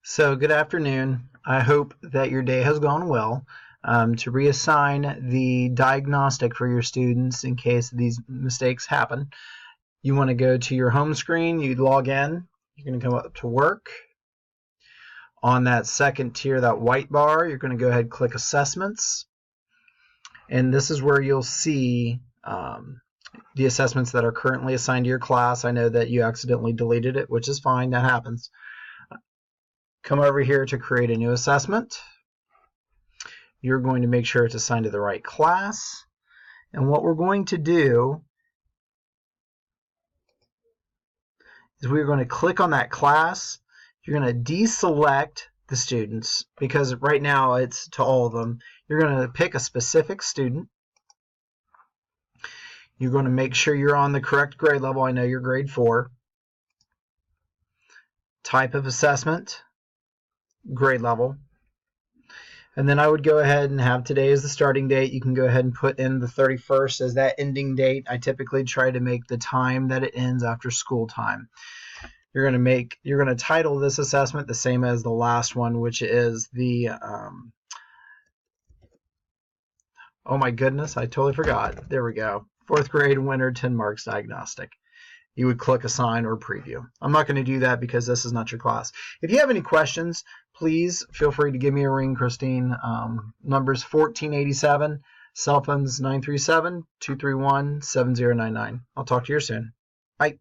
So good afternoon. I hope that your day has gone well. To reassign the diagnostic for your students in case these mistakes happen, you want to go to your home screen, you log in, you're going to come up to work. On that second tier, that white bar, you're going to go ahead and click assessments. And this is where you'll see the assessments that are currently assigned to your class. I know that you accidentally deleted it, which is fine, that happens. Come over here to create a new assessment. You're going to make sure it's assigned to the right class. And what we're going to do is we're going to click on that class. You're going to deselect the students because right now it's to all of them. You're going to pick a specific student. You're going to make sure you're on the correct grade level. I know you're grade 4. Type of assessment, grade level. And then I would go ahead and have today as the starting date. You can go ahead and put in the 31st as that ending date. I typically try to make the time that it ends after school time. You're going to title this assessment the same as the last one, which is the oh my goodness, I totally forgot. There we go. 4th grade winter TenMarks diagnostic. You would click assign or preview. I'm not going to do that because this is not your class. If you have any questions, please feel free to give me a ring, Christine. Number's 1487, cell phone's 937-231-7099. I'll talk to you soon. Bye.